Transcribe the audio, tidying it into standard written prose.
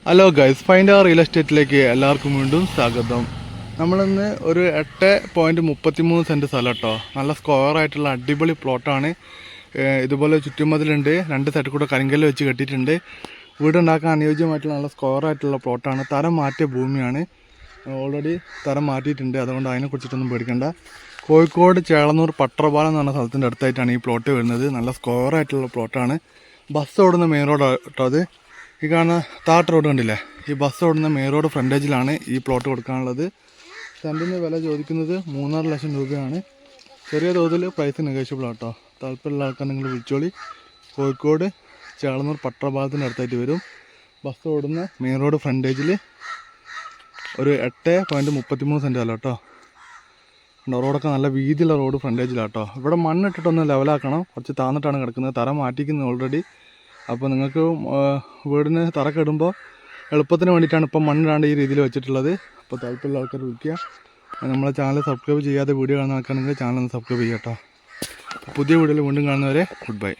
Hello guys, find അവർ real എസ്റ്റേറ്റിലേക്ക് എല്ലാവർക്കും വീണ്ടും സ്വാഗതം. നമ്മളിന്ന് ഒരു 8.33 സെൻറ്റ് സ്ഥലം കേട്ടോ. നല്ല സ്ക്വയർ ആയിട്ടുള്ള അടിപൊളി പ്ലോട്ടാണ്. ഇതുപോലെ ചുറ്റുമതിലുണ്ട്, രണ്ട് സൈഡിൽ കൂടെ കരിങ്കല്ല് വെച്ച് കെട്ടിയിട്ടുണ്ട്. വീടുണ്ടാക്കാൻ അനുയോജ്യമായിട്ടുള്ള നല്ല സ്ക്വയർ ആയിട്ടുള്ള പ്ലോട്ടാണ്. തരം മാറ്റിയ ഭൂമിയാണ്. ഓൾറെഡി തരം മാറ്റിയിട്ടുണ്ട്, അതുകൊണ്ട് അതിനെക്കുറിച്ചിട്ടൊന്നും പേടിക്കണ്ട. കോഴിക്കോട് ചേളന്നൂർ പട്ടർപാലം എന്ന് പറഞ്ഞ സ്ഥലത്തിൻ്റെ അടുത്തായിട്ടാണ് ഈ പ്ലോട്ട് വരുന്നത്. നല്ല സ്ക്വയർ ആയിട്ടുള്ള പ്ലോട്ടാണ്. ബസ് ഓടുന്ന മെയിൻ റോഡ് കേട്ടോ അത്. ഈ കാണുന്ന താട്ട് റോഡ് കണ്ടില്ലേ, ഈ ബസ് ഓടുന്ന മെയിൻ റോഡ് ഫ്രണ്ടേജിലാണ് ഈ പ്ലോട്ട് കൊടുക്കാനുള്ളത്. സെൻറ്റിന് വില ചോദിക്കുന്നത് 3.5 ലക്ഷം രൂപയാണ്. ചെറിയ തോതിൽ പ്രൈസ് നെഗോഷ്യബിൾ ആട്ടോ. താല്പര്യമുള്ള ആൾക്കാർ നിങ്ങൾ വിളിച്ചോളി. കോഴിക്കോട് ചേളന്നൂർ പട്ടർപാലത്തിൻ്റെ അടുത്തായിട്ട് വരും. ബസ് ഓടുന്ന മെയിൻ റോഡ് ഫ്രണ്ടേജിൽ ഒരു 8.33 സെൻറ്റ് അല്ല കേട്ടോ. റോഡൊക്കെ നല്ല വീതിയുള്ള റോഡ് ഫ്രണ്ടേജിലാട്ടോ. ഇവിടെ മണ്ണിട്ടിട്ടൊന്ന് ലെവലാക്കണം, കുറച്ച് താന്നിട്ടാണ് കിടക്കുന്നത്. തറ മാറ്റിക്കുന്നത് ഓൾറെഡി. അപ്പോൾ നിങ്ങൾക്ക് വീടിന് തറക്കെ ഇടുമ്പോൾ എളുപ്പത്തിന് വേണ്ടിയിട്ടാണ് ഇപ്പം മണ്ണിടാണ്ട് ഈ രീതിയിൽ വെച്ചിട്ടുള്ളത്. അപ്പോൾ താല്പര്യമുള്ള ആൾക്കാർ വിളിക്കുക. നമ്മളെ ചാനൽ സബ്സ്ക്രൈബ് ചെയ്യാതെ വീഡിയോ കാണുന്ന ആൾക്കാണെങ്കിൽ ചാനൽ ഒന്ന് സബ്സ്ക്രൈബ് ചെയ്യാം കേട്ടോ. പുതിയ വീഡിയോയിൽ വീണ്ടും കാണുന്നവരെ ഗുഡ് ബൈ.